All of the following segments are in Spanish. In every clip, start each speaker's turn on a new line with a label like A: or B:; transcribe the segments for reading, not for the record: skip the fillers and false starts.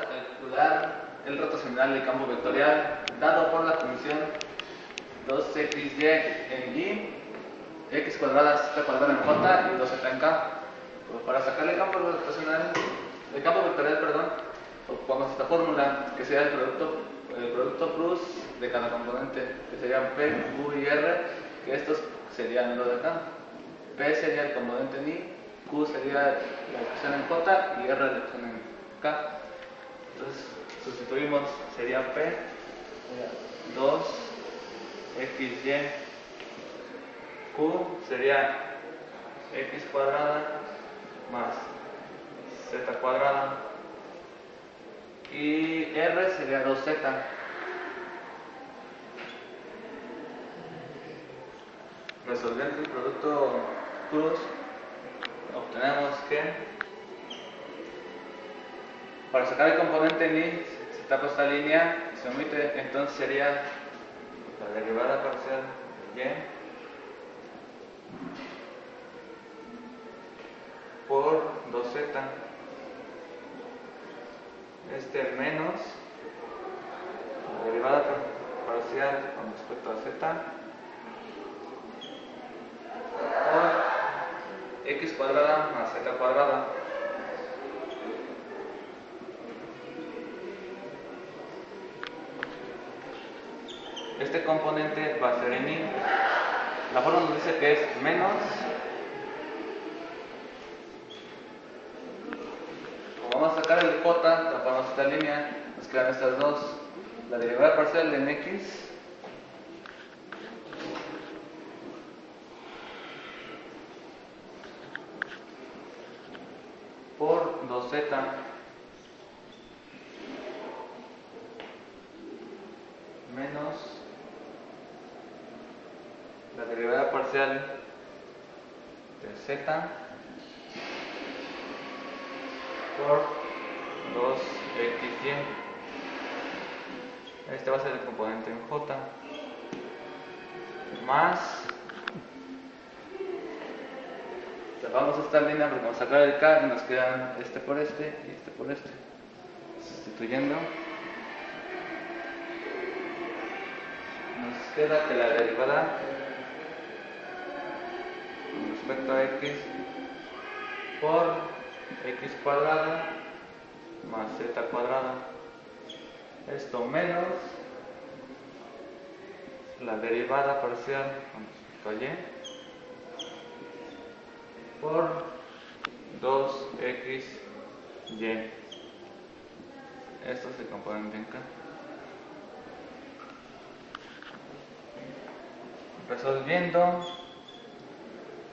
A: calcular el rotacional del campo vectorial dado por la función 2xy en y, x cuadrada, z cuadrada en j y 2z en k. Pues para sacar el campo rotacional, el campo vectorial, perdón, ocupamos esta fórmula que sería el producto plus de cada componente, que serían P, Q y R, que estos serían lo de acá. P sería el componente en I, Q sería la expresión en J y R la expresión en K. Entonces sustituimos, sería P, 2xy, Q sería x cuadrada más z cuadrada y R sería 2z. Resolviendo el producto cruz, obtenemos que para sacar el componente en I se tapa esta línea y se omite, entonces sería la derivada parcial de y por 2z, menos la derivada parcial con respecto a z por x cuadrada más z cuadrada. Este componente va a ser en I. La fórmula nos dice que es menos, como vamos a sacar el j, tapamos esta línea, nos quedan estas dos, la derivada parcial en x por 2z menos la derivada parcial de z por 2xy. Este va a ser el componente en j, más, tapamos esta línea porque vamos a sacar el k y nos quedan este por este y este por este. Sustituyendo, nos queda que la derivada con respecto a x por x cuadrada más z cuadrada, esto menos la derivada parcial con respecto a y por 2xy. Esto es el componente en k. Resolviendo,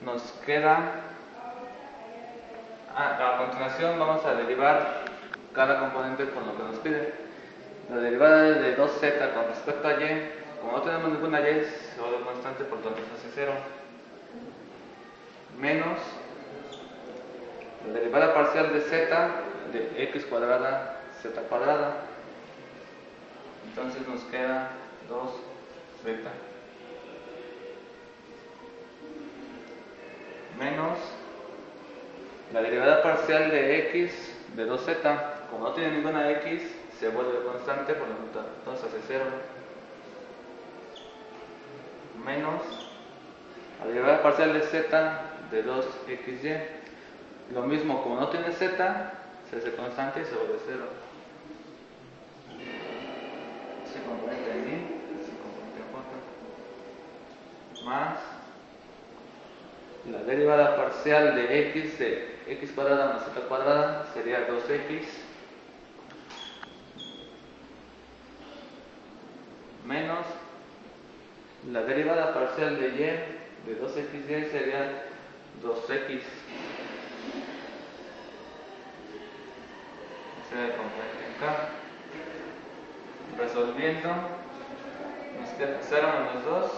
A: nos queda, a continuación vamos a derivar cada componente por lo que nos pide. La derivada de 2z con respecto a y, como no tenemos ninguna y, se vuelve constante, por tanto se hace 0, menos la derivada parcial de z de x cuadrada z cuadrada, entonces nos queda 2z menos la derivada parcial de x de 2z, como no tiene ninguna x, se vuelve constante, por lo tanto entonces hace 0, menos la derivada parcial de z de 2xy, lo mismo, como no tiene z, se hace constante y se vuelve 0. Ese componente en I, ese componente en j, más la derivada parcial de x cuadrada más z cuadrada sería 2x menos la derivada parcial de y de 2xy sería 2x. Ese es el componente en k. Resolviendo, nos queda 0 menos 2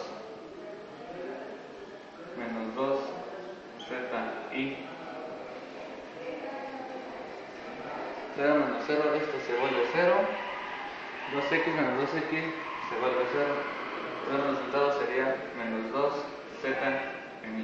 A: menos 2z y 0 menos 0, esto se vuelve 0, 2x menos 2x se vuelve 0, el resultado sería menos 2z en y.